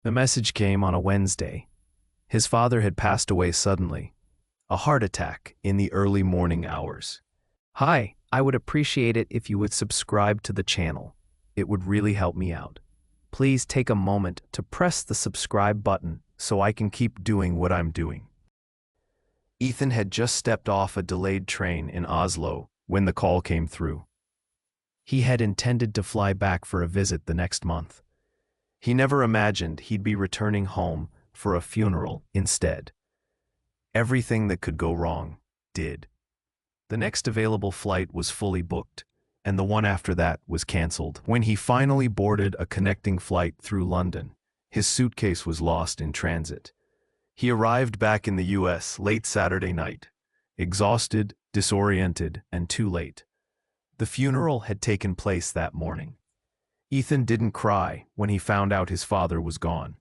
The message came on a Wednesday. His father had passed away suddenly, a heart attack in the early morning hours. Hi, I would appreciate it if you would subscribe to the channel. It would really help me out. Please take a moment to press the subscribe button so I can keep doing what I'm doing. Ethan had just stepped off a delayed train in Oslo when the call came through. He had intended to fly back for a visit the next month. He never imagined he'd be returning home for a funeral instead. Everything that could go wrong did. The next available flight was fully booked, and the one after that was cancelled. When he finally boarded a connecting flight through London, his suitcase was lost in transit. He arrived back in the US late Saturday night, exhausted, disoriented, and too late. The funeral had taken place that morning. Ethan didn't cry when he found out his father was gone.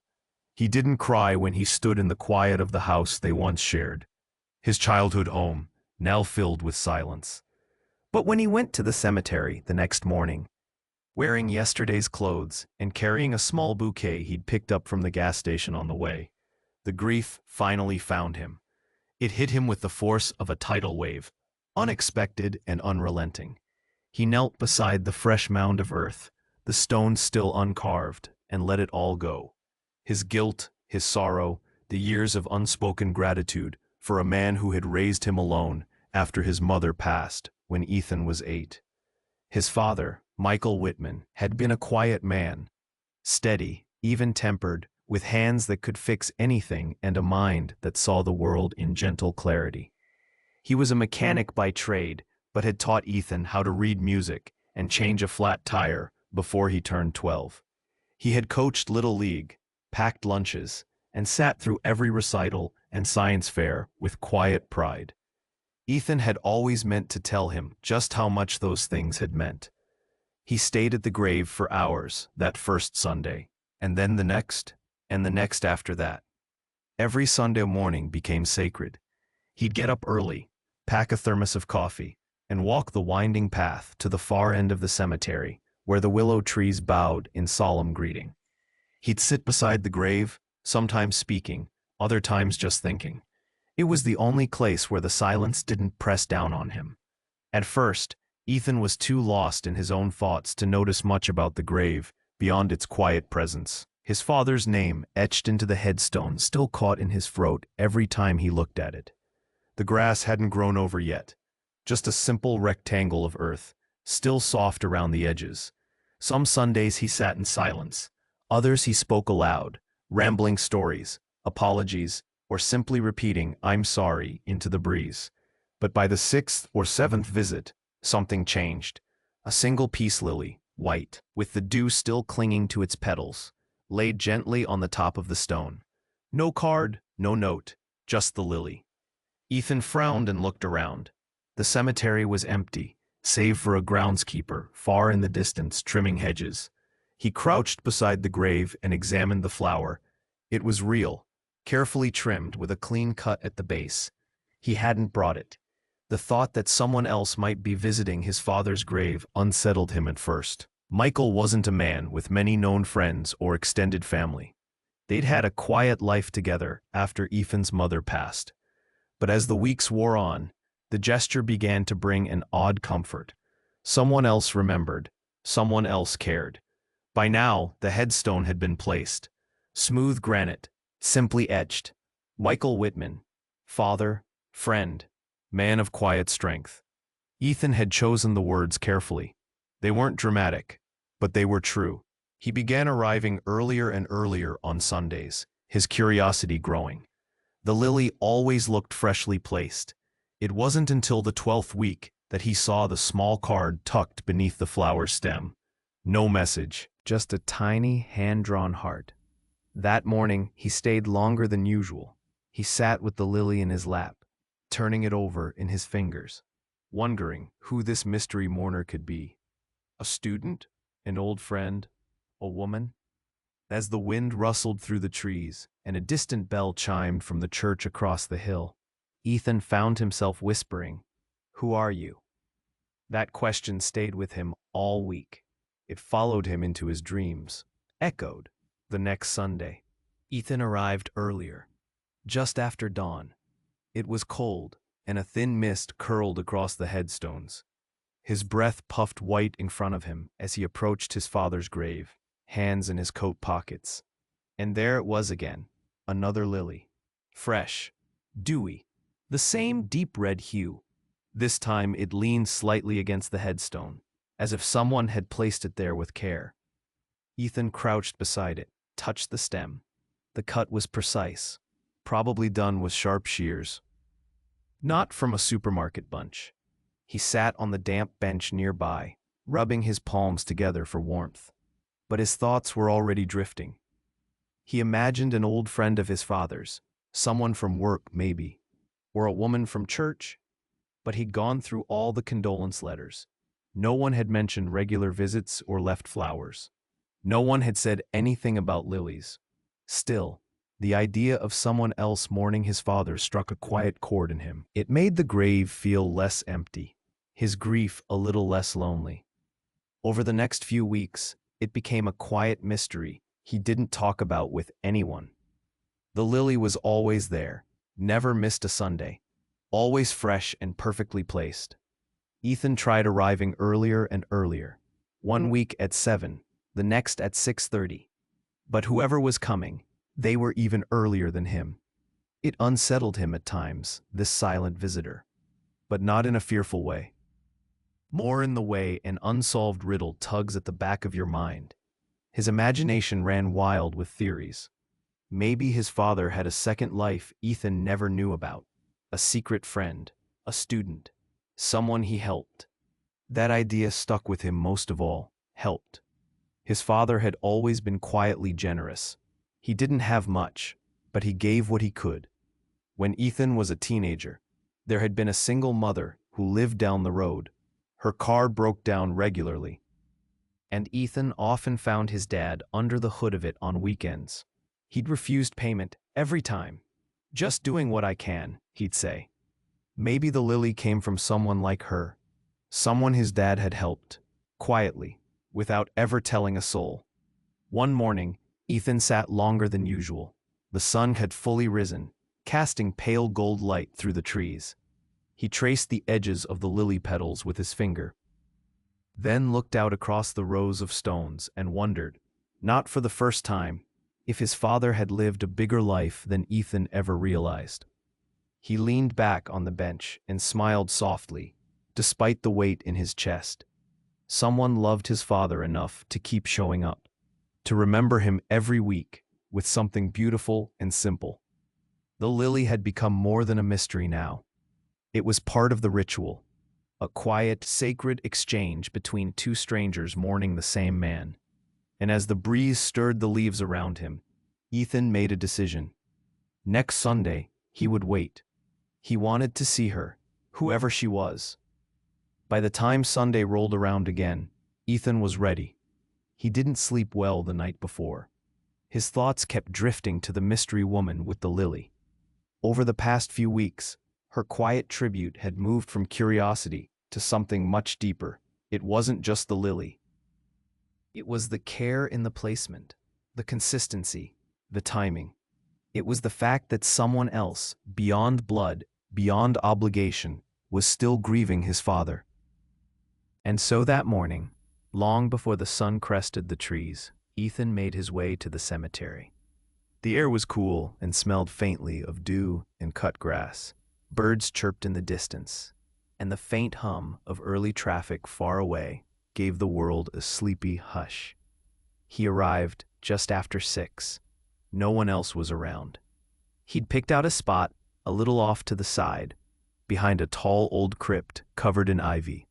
He didn't cry when he stood in the quiet of the house they once shared, his childhood home, now filled with silence. But when he went to the cemetery the next morning, wearing yesterday's clothes and carrying a small bouquet he'd picked up from the gas station on the way, the grief finally found him. It hit him with the force of a tidal wave, unexpected and unrelenting. He knelt beside the fresh mound of earth, the stone still uncarved, and let it all go. His guilt, his sorrow, the years of unspoken gratitude for a man who had raised him alone after his mother passed when Ethan was 8. His father, Michael Whitman, had been a quiet man, steady, even-tempered, with hands that could fix anything and a mind that saw the world in gentle clarity. He was a mechanic by trade, but had taught Ethan how to read music and change a flat tire before he turned 12. He had coached Little League, packed lunches, and sat through every recital and science fair with quiet pride. Ethan had always meant to tell him just how much those things had meant. He stayed at the grave for hours that first Sunday, and then the next, and the next after that. Every Sunday morning became sacred. He'd get up early, pack a thermos of coffee, and walk the winding path to the far end of the cemetery, where the willow trees bowed in solemn greeting. He'd sit beside the grave, sometimes speaking, other times just thinking. It was the only place where the silence didn't press down on him. At first, Ethan was too lost in his own thoughts to notice much about the grave beyond its quiet presence. His father's name, etched into the headstone, still caught in his throat every time he looked at it. The grass hadn't grown over yet, just a simple rectangle of earth, still soft around the edges. Some Sundays he sat in silence, others he spoke aloud, rambling stories, apologies, or simply repeating "I'm sorry" into the breeze. But by the 6th or 7th visit, something changed. A single peace lily, white, with the dew still clinging to its petals, laid gently on the top of the stone. No card, no note, just the lily. Ethan frowned and looked around. The cemetery was empty, save for a groundskeeper far in the distance trimming hedges. He crouched beside the grave and examined the flower. It was real, carefully trimmed with a clean cut at the base. He hadn't brought it. The thought that someone else might be visiting his father's grave unsettled him at first. Michael wasn't a man with many known friends or extended family. They'd had a quiet life together after Ethan's mother passed. But as the weeks wore on, the gesture began to bring an odd comfort. Someone else remembered. Someone else cared. By now, the headstone had been placed. Smooth granite, simply etched. Michael Whitman, father, friend, man of quiet strength. Ethan had chosen the words carefully. They weren't dramatic, but they were true. He began arriving earlier and earlier on Sundays, his curiosity growing. The lily always looked freshly placed. It wasn't until the 12th week that he saw the small card tucked beneath the flower stem. No message, just a tiny hand-drawn heart. That morning, he stayed longer than usual. He sat with the lily in his lap, turning it over in his fingers, wondering who this mystery mourner could be. A student? An old friend? A woman? As the wind rustled through the trees and a distant bell chimed from the church across the hill, Ethan found himself whispering, "Who are you?" That question stayed with him all week. It followed him into his dreams, echoed the next Sunday. Ethan arrived earlier, just after dawn. It was cold, and a thin mist curled across the headstones. His breath puffed white in front of him as he approached his father's grave, hands in his coat pockets. And there it was again, another lily. Fresh, dewy, the same deep red hue. This time it leaned slightly against the headstone, as if someone had placed it there with care. Ethan crouched beside it, touched the stem. The cut was precise, probably done with sharp shears. Not from a supermarket bunch. He sat on the damp bench nearby, rubbing his palms together for warmth. But his thoughts were already drifting. He imagined an old friend of his father's, someone from work maybe, or a woman from church. But he'd gone through all the condolence letters. No one had mentioned regular visits or left flowers. No one had said anything about lilies. Still, the idea of someone else mourning his father struck a quiet chord in him. It made the grave feel less empty, his grief a little less lonely. Over the next few weeks, it became a quiet mystery he didn't talk about with anyone. The lily was always there, never missed a Sunday, always fresh and perfectly placed. Ethan tried arriving earlier and earlier, one week at 7, the next at 6:30. But whoever was coming, they were even earlier than him. It unsettled him at times, this silent visitor, but not in a fearful way. More in the way an unsolved riddle tugs at the back of your mind. His imagination ran wild with theories. Maybe his father had a second life Ethan never knew about, a secret friend, a student, someone he helped. That idea stuck with him most of all, helped. His father had always been quietly generous. He didn't have much, but he gave what he could. When Ethan was a teenager, there had been a single mother who lived down the road. Her car broke down regularly, and Ethan often found his dad under the hood of it on weekends. He'd refused payment every time. "Just doing what I can," he'd say. Maybe the lily came from someone like her, someone his dad had helped, quietly, without ever telling a soul. One morning, Ethan sat longer than usual. The sun had fully risen, casting pale gold light through the trees. He traced the edges of the lily petals with his finger, then looked out across the rows of stones and wondered, not for the first time, if his father had lived a bigger life than Ethan ever realized. He leaned back on the bench and smiled softly, despite the weight in his chest. Someone loved his father enough to keep showing up, to remember him every week with something beautiful and simple. The lily had become more than a mystery now. It was part of the ritual, a quiet, sacred exchange between two strangers mourning the same man. And as the breeze stirred the leaves around him, Ethan made a decision. Next Sunday, he would wait. He wanted to see her, whoever she was. By the time Sunday rolled around again, Ethan was ready. He didn't sleep well the night before. His thoughts kept drifting to the mystery woman with the lily. Over the past few weeks, her quiet tribute had moved from curiosity to something much deeper. It wasn't just the lily. It was the care in the placement, the consistency, the timing. It was the fact that someone else, beyond blood, beyond obligation, was still grieving his father. And so that morning, long before the sun crested the trees, Ethan made his way to the cemetery. The air was cool and smelled faintly of dew and cut grass. Birds chirped in the distance, and the faint hum of early traffic far away gave the world a sleepy hush. He arrived just after 6. No one else was around. He'd picked out a spot a little off to the side, behind a tall old crypt covered in ivy.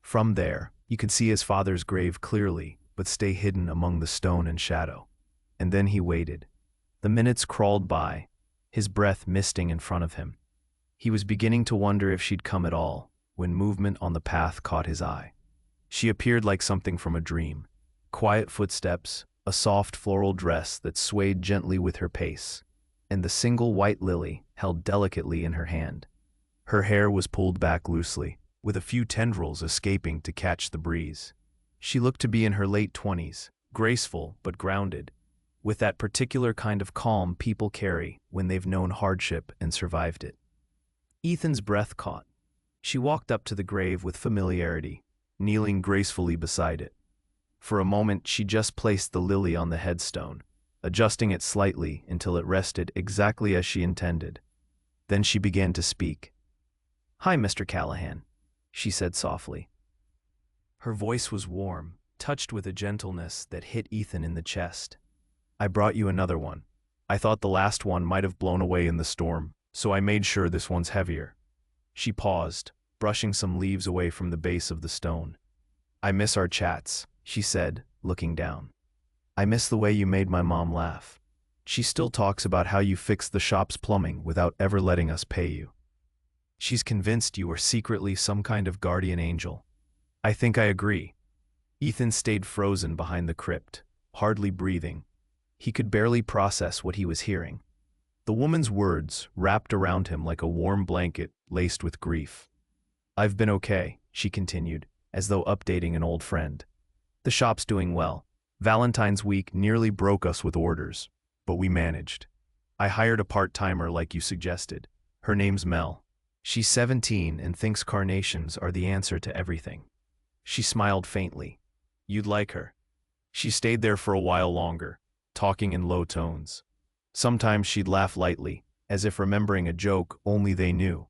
From there, you could see his father's grave clearly, but stay hidden among the stone and shadow. And then he waited. The minutes crawled by, his breath misting in front of him. He was beginning to wonder if she'd come at all, when movement on the path caught his eye. She appeared like something from a dream. Quiet footsteps, a soft floral dress that swayed gently with her pace, and the single white lily held delicately in her hand. Her hair was pulled back loosely, with a few tendrils escaping to catch the breeze. She looked to be in her late 20s, graceful but grounded, with that particular kind of calm people carry when they've known hardship and survived it. Ethan's breath caught. She walked up to the grave with familiarity, kneeling gracefully beside it. For a moment, she just placed the lily on the headstone, adjusting it slightly until it rested exactly as she intended. Then she began to speak. "Hi, Mr. Callahan," she said softly. Her voice was warm, touched with a gentleness that hit Ethan in the chest. "I brought you another one. I thought the last one might have blown away in the storm, so I made sure this one's heavier." She paused, brushing some leaves away from the base of the stone. "I miss our chats," she said, looking down. "I miss the way you made my mom laugh. She still talks about how you fixed the shop's plumbing without ever letting us pay you. She's convinced you were secretly some kind of guardian angel." "I think I agree." Ethan stayed frozen behind the crypt, hardly breathing. He could barely process what he was hearing. The woman's words wrapped around him like a warm blanket laced with grief. "I've been okay," she continued, as though updating an old friend. "The shop's doing well. Valentine's week nearly broke us with orders, but we managed. I hired a part-timer like you suggested. Her name's Mel. She's 17 and thinks carnations are the answer to everything." She smiled faintly. "You'd like her." She stayed there for a while longer, talking in low tones. Sometimes she'd laugh lightly, as if remembering a joke only they knew.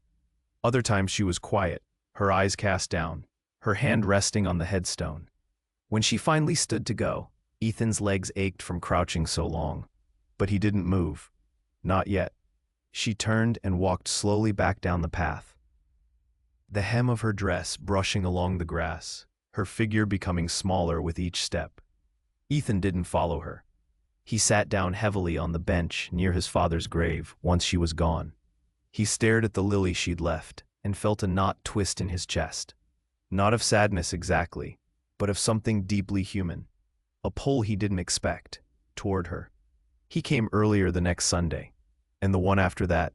Other times she was quiet, her eyes cast down, her hand resting on the headstone. When she finally stood to go, Ethan's legs ached from crouching so long. But he didn't move. Not yet. She turned and walked slowly back down the path. The hem of her dress brushing along the grass, her figure becoming smaller with each step. Ethan didn't follow her. He sat down heavily on the bench near his father's grave once she was gone. He stared at the lily she'd left and felt a knot twist in his chest. Not of sadness exactly, but of something deeply human. A pull he didn't expect, toward her. He came earlier the next Sunday, and the one after that.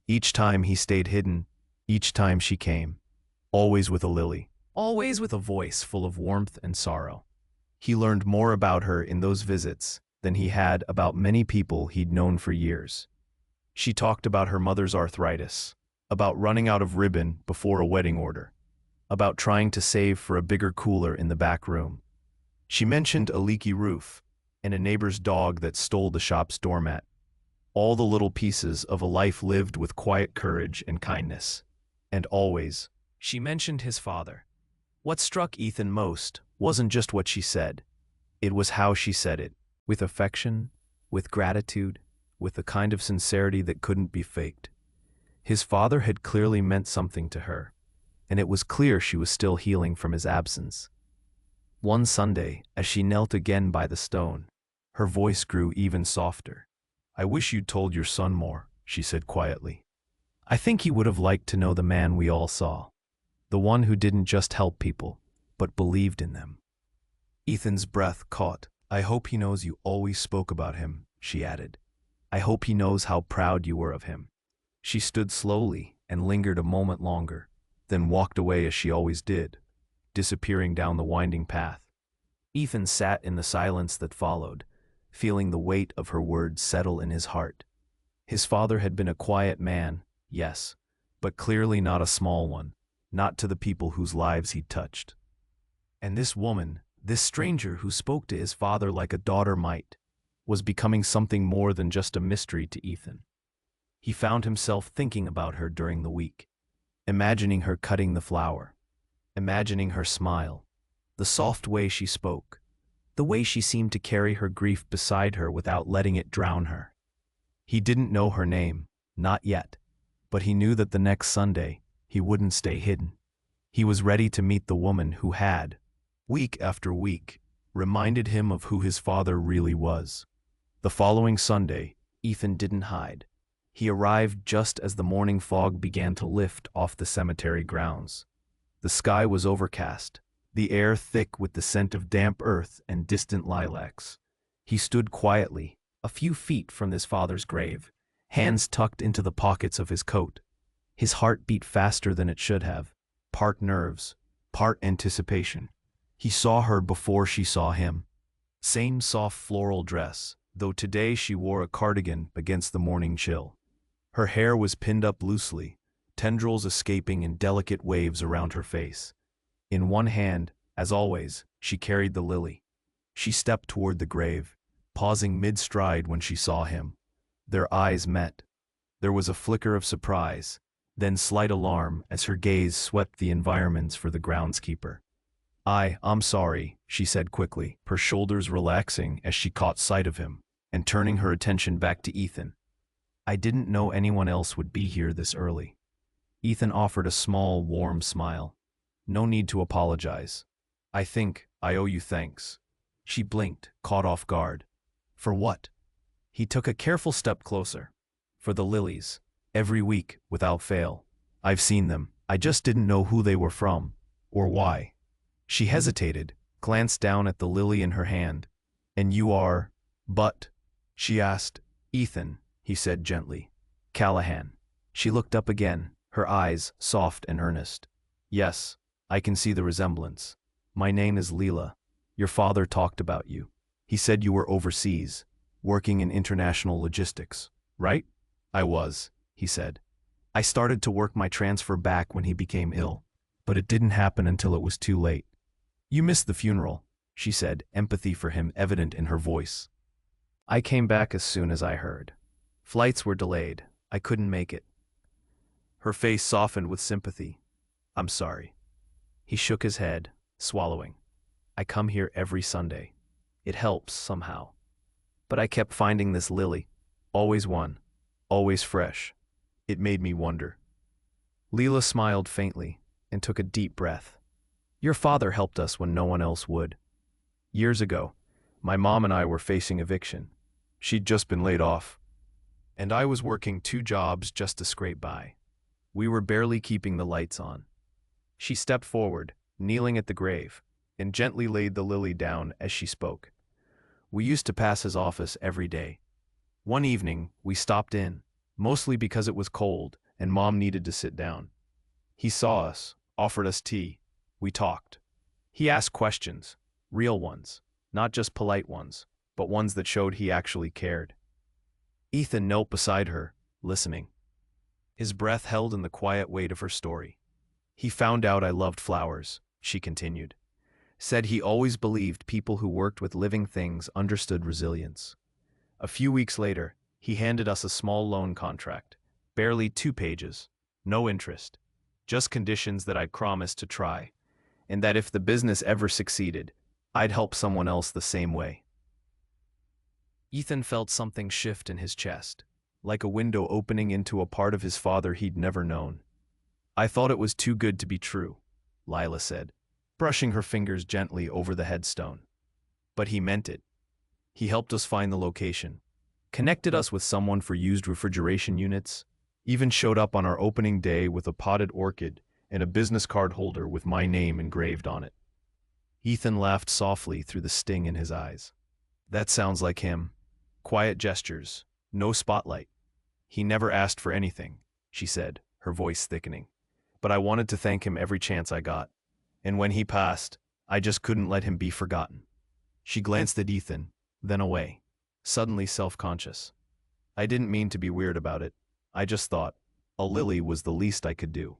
Each time he stayed hidden, each time she came. Always with a lily, always with a voice full of warmth and sorrow. He learned more about her in those visits than he had about many people he'd known for years. She talked about her mother's arthritis, about running out of ribbon before a wedding order, about trying to save for a bigger cooler in the back room. She mentioned a leaky roof and a neighbor's dog that stole the shop's doormat. All the little pieces of a life lived with quiet courage and kindness. And always, she mentioned his father. What struck Ethan most wasn't just what she said. It was how she said it, with affection, with gratitude, with a kind of sincerity that couldn't be faked. His father had clearly meant something to her, and it was clear she was still healing from his absence. One Sunday, as she knelt again by the stone, her voice grew even softer. "I wish you'd told your son more," she said quietly. "I think he would have liked to know the man we all saw. The one who didn't just help people, but believed in them." Ethan's breath caught. "I hope he knows you always spoke about him," she added. "I hope he knows how proud you were of him." She stood slowly and lingered a moment longer, then walked away as she always did, disappearing down the winding path. Ethan sat in the silence that followed, feeling the weight of her words settle in his heart. His father had been a quiet man, yes, but clearly not a small one, not to the people whose lives he'd touched. And this woman, this stranger who spoke to his father like a daughter might, was becoming something more than just a mystery to Ethan. He found himself thinking about her during the week, imagining her cutting the flower, imagining her smile, the soft way she spoke, the way she seemed to carry her grief beside her without letting it drown her. He didn't know her name, not yet, but he knew that the next Sunday, he wouldn't stay hidden. He was ready to meet the woman who had, week after week, reminded him of who his father really was. The following Sunday, Ethan didn't hide. He arrived just as the morning fog began to lift off the cemetery grounds. The sky was overcast, the air thick with the scent of damp earth and distant lilacs. He stood quietly, a few feet from his father's grave, hands tucked into the pockets of his coat. His heart beat faster than it should have, part nerves, part anticipation. He saw her before she saw him. Same soft floral dress, though today she wore a cardigan against the morning chill. Her hair was pinned up loosely, tendrils escaping in delicate waves around her face. In one hand, as always, she carried the lily. She stepped toward the grave, pausing mid-stride when she saw him. Their eyes met. There was a flicker of surprise, then slight alarm as her gaze swept the environments for the groundskeeper. I'm sorry," she said quickly, her shoulders relaxing as she caught sight of him, and turning her attention back to Ethan. "I didn't know anyone else would be here this early." Ethan offered a small, warm smile. "No need to apologize. I think I owe you thanks." She blinked, caught off guard. "For what?" He took a careful step closer. "For the lilies. Every week, without fail. I've seen them. I just didn't know who they were from, or why." She hesitated, glanced down at the lily in her hand. "And you are, but?" she asked. "Ethan," he said gently. "Callahan." She looked up again, her eyes soft and earnest. "Yes, I can see the resemblance. My name is Lila. Your father talked about you. He said you were overseas, working in international logistics, right?" "I was," he said. "I started to work my transfer back when he became ill, but it didn't happen until it was too late." "You missed the funeral," she said, empathy for him evident in her voice. "I came back as soon as I heard. Flights were delayed. I couldn't make it." Her face softened with sympathy. "I'm sorry." He shook his head, swallowing. "I come here every Sunday. It helps somehow. But I kept finding this lily. Always one. Always fresh. It made me wonder." Lila smiled faintly and took a deep breath. "Your father helped us when no one else would. Years ago, my mom and I were facing eviction. She'd just been laid off, and I was working 2 jobs just to scrape by. We were barely keeping the lights on." She stepped forward, kneeling at the grave, and gently laid the lily down as she spoke. "We used to pass his office every day. One evening, we stopped in, mostly because it was cold and Mom needed to sit down. He saw us, offered us tea. We talked. He asked questions, real ones, not just polite ones, but ones that showed he actually cared." Ethan knelt beside her, listening. His breath held in the quiet weight of her story. "He found out I loved flowers," she continued. "Said he always believed people who worked with living things understood resilience. A few weeks later, he handed us a small loan contract, barely 2 pages, no interest, just conditions that I'd promised to try, and that if the business ever succeeded, I'd help someone else the same way." Ethan felt something shift in his chest, like a window opening into a part of his father he'd never known. "I thought it was too good to be true," Lila said, brushing her fingers gently over the headstone. "But he meant it. He helped us find the location, connected us with someone for used refrigeration units, even showed up on our opening day with a potted orchid and a business card holder with my name engraved on it." Ethan laughed softly through the sting in his eyes. "That sounds like him. Quiet gestures, no spotlight. He never asked for anything," she said, her voice thickening. "But I wanted to thank him every chance I got. And when he passed, I just couldn't let him be forgotten." She glanced at Ethan, then away, suddenly self-conscious. "I didn't mean to be weird about it. I just thought a lily was the least I could do."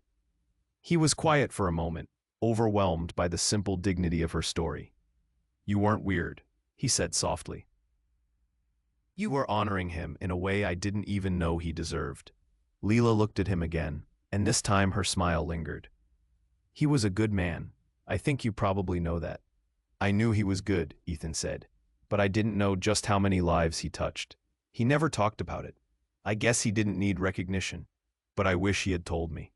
He was quiet for a moment, overwhelmed by the simple dignity of her story. "You weren't weird," he said softly. "You were honoring him in a way I didn't even know he deserved." Lila looked at him again, and this time her smile lingered. "He was a good man. I think you probably know that." "I knew he was good," Ethan said, "but I didn't know just how many lives he touched. He never talked about it. I guess he didn't need recognition, but I wish he had told me."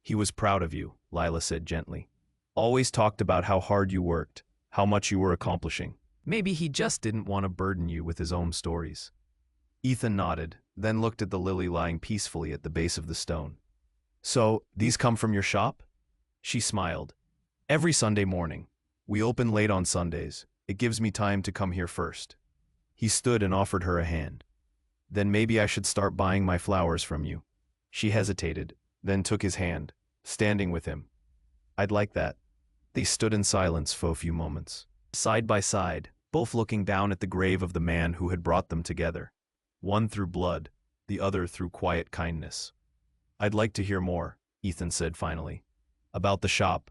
"He was proud of you," Lila said gently. "Always talked about how hard you worked, how much you were accomplishing. Maybe he just didn't want to burden you with his own stories." Ethan nodded, then looked at the lily lying peacefully at the base of the stone. "So, these come from your shop?" She smiled. "Every Sunday morning. We open late on Sundays. It gives me time to come here first." He stood and offered her a hand. "Then maybe I should start buying my flowers from you." She hesitated, then took his hand, standing with him. "I'd like that." They stood in silence for a few moments, side by side, both looking down at the grave of the man who had brought them together, one through blood, the other through quiet kindness. "I'd like to hear more," Ethan said finally. "About the shop,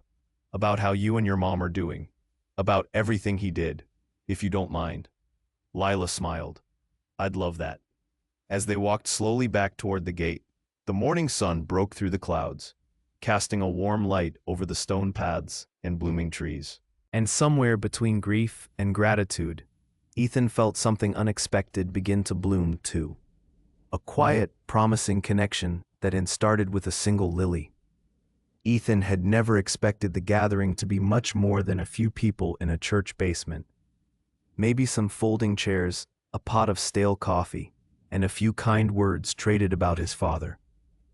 about how you and your mom are doing, about everything he did, if you don't mind." Lila smiled. "I'd love that." As they walked slowly back toward the gate, the morning sun broke through the clouds, casting a warm light over the stone paths and blooming trees. And somewhere between grief and gratitude, Ethan felt something unexpected begin to bloom too. A quiet, promising connection that had started with a single lily. Ethan had never expected the gathering to be much more than a few people in a church basement. Maybe some folding chairs, a pot of stale coffee, and a few kind words traded about his father.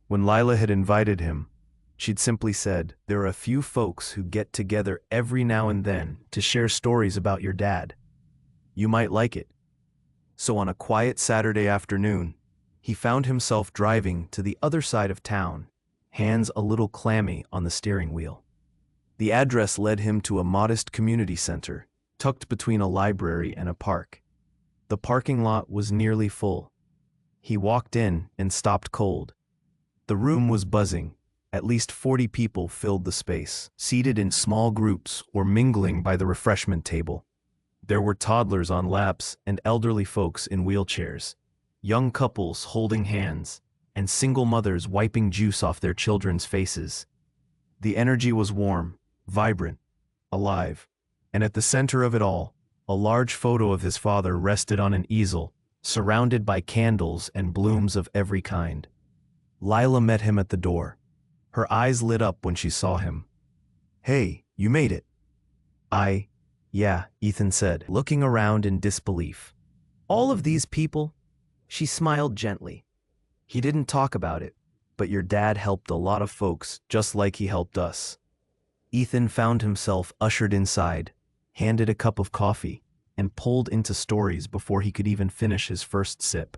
When Lila had invited him, she'd simply said, "There are a few folks who get together every now and then to share stories about your dad. You might like it." So on a quiet Saturday afternoon, he found himself driving to the other side of town, hands a little clammy on the steering wheel. The address led him to a modest community center, tucked between a library and a park. The parking lot was nearly full. He walked in and stopped cold. The room was buzzing. At least 40 people filled the space, seated in small groups or mingling by the refreshment table. There were toddlers on laps and elderly folks in wheelchairs, young couples holding hands, and single mothers wiping juice off their children's faces. The energy was warm, vibrant, alive, and at the center of it all, a large photo of his father rested on an easel, surrounded by candles and blooms of every kind. Lila met him at the door. Her eyes lit up when she saw him. "Hey, you made it." Yeah," Ethan said, looking around in disbelief. "All of these people?" She smiled gently. "He didn't talk about it, but your dad helped a lot of folks just like he helped us." Ethan found himself ushered inside, handed a cup of coffee, and pulled into stories before he could even finish his first sip.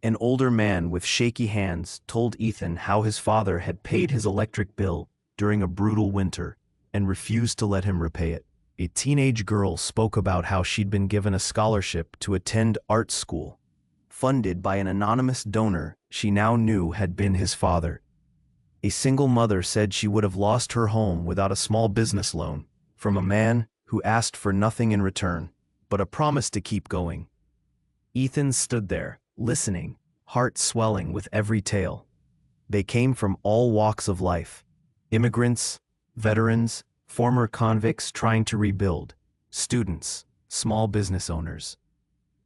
An older man with shaky hands told Ethan how his father had paid his electric bill during a brutal winter and refused to let him repay it. A teenage girl spoke about how she'd been given a scholarship to attend art school, funded by an anonymous donor she now knew had been his father. A single mother said she would have lost her home without a small business loan from a man who asked for nothing in return, but a promise to keep going. Ethan stood there, listening, heart swelling with every tale. They came from all walks of life: immigrants, veterans, former convicts trying to rebuild, students, small business owners.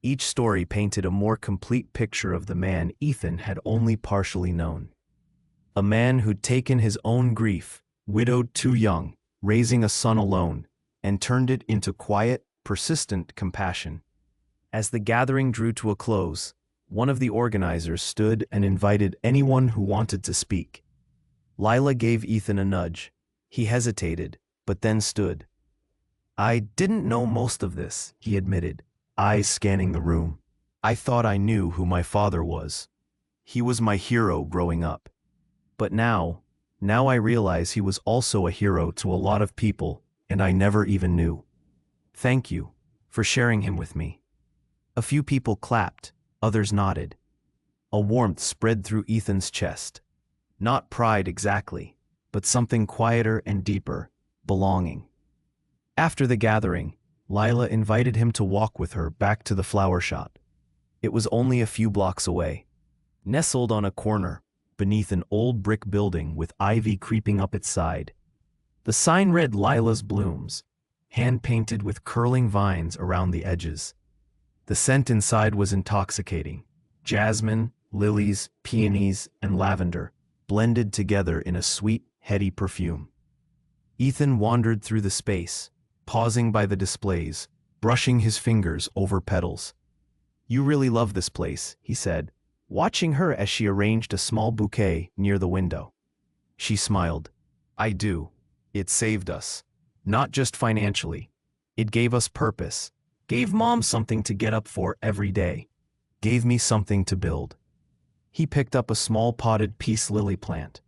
Each story painted a more complete picture of the man Ethan had only partially known. A man who'd taken his own grief, widowed too young, raising a son alone, and turned it into quiet, persistent compassion. As the gathering drew to a close, one of the organizers stood and invited anyone who wanted to speak. Lila gave Ethan a nudge. He hesitated, but then stood. "I didn't know most of this," he admitted, eyes scanning the room. "I thought I knew who my father was. He was my hero growing up. But now I realize he was also a hero to a lot of people, and I never even knew. Thank you for sharing him with me." A few people clapped, others nodded. A warmth spread through Ethan's chest. Not pride exactly, but something quieter and deeper: belonging. After the gathering, Lila invited him to walk with her back to the flower shop. It was only a few blocks away. Nestled on a corner, beneath an old brick building with ivy creeping up its side. The sign read "Lila's Blooms," hand-painted with curling vines around the edges. The scent inside was intoxicating: jasmine, lilies, peonies, and lavender, blended together in a sweet, heady perfume. Ethan wandered through the space, pausing by the displays, brushing his fingers over petals. "You really love this place," he said, watching her as she arranged a small bouquet near the window. She smiled. "I do. It saved us. Not just financially. It gave us purpose. Gave Mom something to get up for every day. Gave me something to build." He picked up a small potted peace lily plant.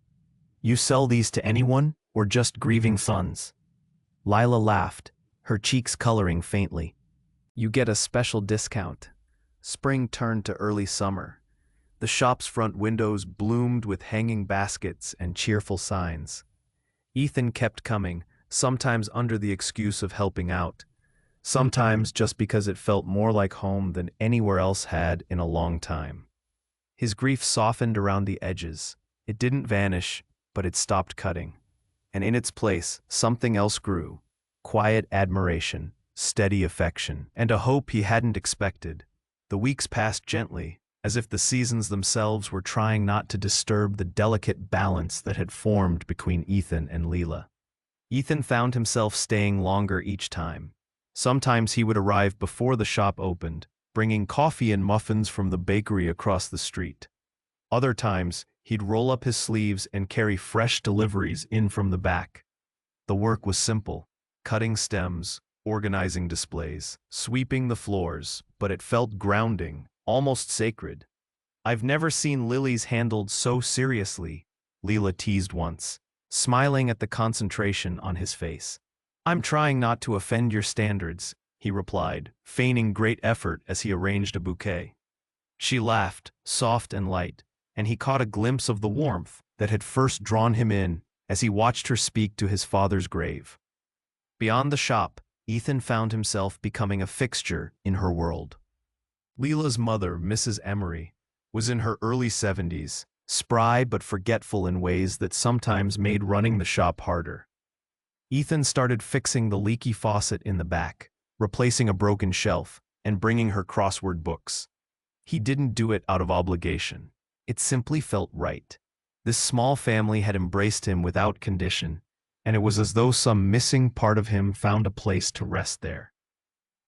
"You sell these to anyone, or just grieving sons?" Lila laughed, her cheeks coloring faintly. You get a special discount. Spring turned to early summer. The shop's front windows bloomed with hanging baskets and cheerful signs. Ethan kept coming, sometimes under the excuse of helping out, sometimes just because it felt more like home than anywhere else had in a long time. His grief softened around the edges. It didn't vanish, but it stopped cutting. And in its place, something else grew: quiet admiration, steady affection, and a hope he hadn't expected. The weeks passed gently, as if the seasons themselves were trying not to disturb the delicate balance that had formed between Ethan and Lila. Ethan found himself staying longer each time. Sometimes he would arrive before the shop opened, bringing coffee and muffins from the bakery across the street. Other times, he'd roll up his sleeves and carry fresh deliveries in from the back. The work was simple: cutting stems, organizing displays, sweeping the floors, but it felt grounding, almost sacred. "I've never seen lilies handled so seriously," Lila teased once, smiling at the concentration on his face. "I'm trying not to offend your standards," he replied, feigning great effort as he arranged a bouquet. She laughed, soft and light, and he caught a glimpse of the warmth that had first drawn him in as he watched her speak to his father's grave. Beyond the shop, Ethan found himself becoming a fixture in her world. Lila's mother, Mrs. Emery, was in her early 70s, spry but forgetful in ways that sometimes made running the shop harder. Ethan started fixing the leaky faucet in the back, replacing a broken shelf, and bringing her crossword books. He didn't do it out of obligation. It simply felt right. This small family had embraced him without condition, and it was as though some missing part of him found a place to rest there.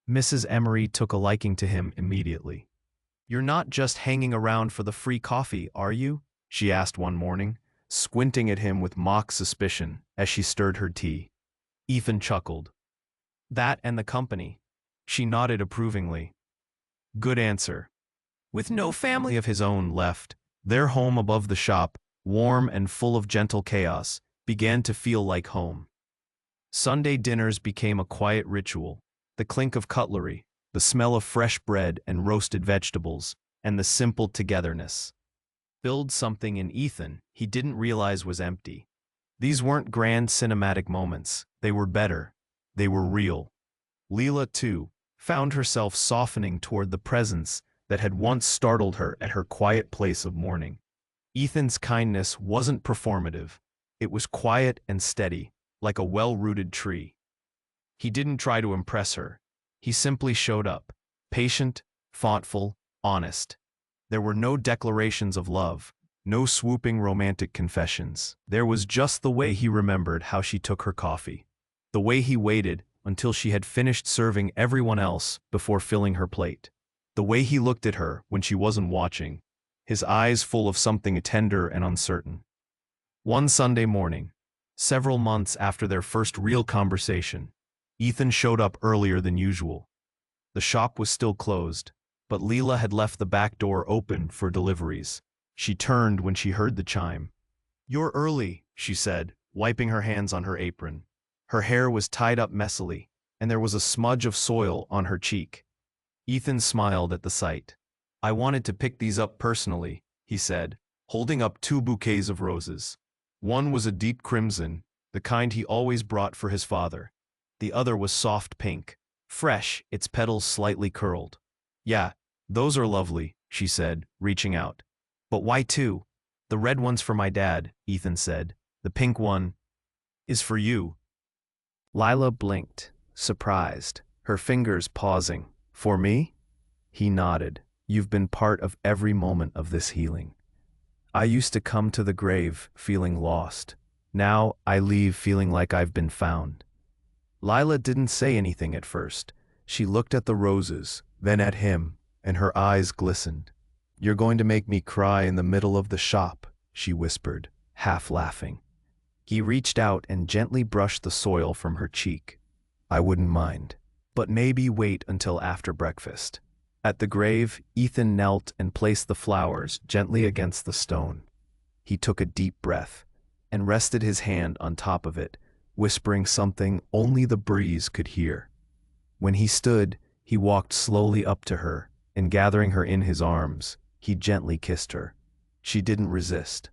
Mrs. Emery took a liking to him immediately. "You're not just hanging around for the free coffee, are you?" she asked one morning, squinting at him with mock suspicion as she stirred her tea. Ethan chuckled. "That and the company." She nodded approvingly. "Good answer." With no family of his own left, their home above the shop, warm and full of gentle chaos, began to feel like home. Sunday dinners became a quiet ritual: the clink of cutlery, the smell of fresh bread and roasted vegetables, and the simple togetherness. Build something in Ethan he didn't realize was empty. These weren't grand cinematic moments. They were better. They were real. Lila, too, found herself softening toward the presence that had once startled her at her quiet place of mourning. Ethan's kindness wasn't performative. It was quiet and steady, like a well-rooted tree. He didn't try to impress her. He simply showed up, patient, thoughtful, honest. There were no declarations of love, no swooping romantic confessions. There was just the way he remembered how she took her coffee, the way he waited until she had finished serving everyone else before filling her plate, the way he looked at her when she wasn't watching, his eyes full of something tender and uncertain. One Sunday morning, several months after their first real conversation, Ethan showed up earlier than usual. The shop was still closed, but Lila had left the back door open for deliveries. She turned when she heard the chime. "You're early," she said, wiping her hands on her apron. Her hair was tied up messily, and there was a smudge of soil on her cheek. Ethan smiled at the sight. "I wanted to pick these up personally," he said, holding up 2 bouquets of roses. One was a deep crimson, the kind he always brought for his father. The other was soft pink, fresh, its petals slightly curled. "Yeah, those are lovely," she said, reaching out. "But why 2? The red one's for my dad," Ethan said. "The pink one is for you." Lila blinked, surprised, her fingers pausing. "For me?" He nodded. "You've been part of every moment of this healing. I used to come to the grave feeling lost. Now I leave feeling like I've been found." Lila didn't say anything at first. She looked at the roses, then at him, and her eyes glistened. "You're going to make me cry in the middle of the shop," she whispered, half laughing. He reached out and gently brushed the soil from her cheek. "I wouldn't mind. But maybe wait until after breakfast." At the grave, Ethan knelt and placed the flowers gently against the stone. He took a deep breath and rested his hand on top of it, whispering something only the breeze could hear. When he stood, He walked slowly up to her, and gathering her in his arms, he gently kissed her. She didn't resist.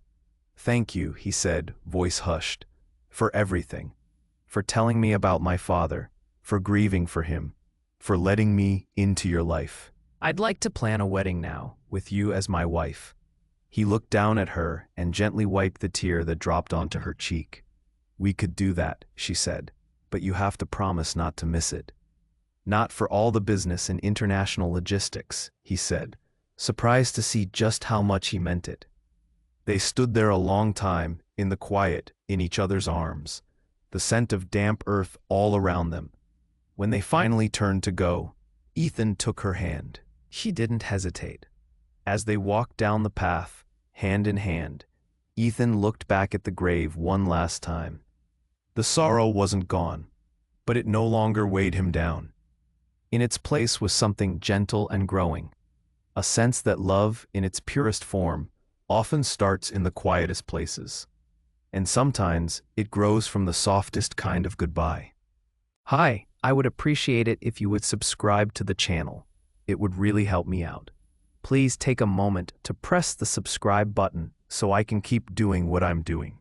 "Thank you," he said, voice hushed, "for everything. For telling me about my father, for grieving for him, for letting me into your life. I'd like to plan a wedding now, with you as my wife." He looked down at her and gently wiped the tear that dropped onto her cheek. "We could do that," she said, "but you have to promise not to miss it." "Not for all the business and international logistics," he said, surprised to see just how much he meant it. They stood there a long time, in the quiet, in each other's arms, the scent of damp earth all around them. When they finally turned to go, Ethan took her hand. She didn't hesitate. As they walked down the path, hand in hand, Ethan looked back at the grave one last time. The sorrow wasn't gone, but it no longer weighed him down. In its place was something gentle and growing, a sense that love, in its purest form, often starts in the quietest places. And sometimes it grows from the softest kind of goodbye. Hi, I would appreciate it if you would subscribe to the channel. It would really help me out. Please take a moment to press the subscribe button so I can keep doing what I'm doing.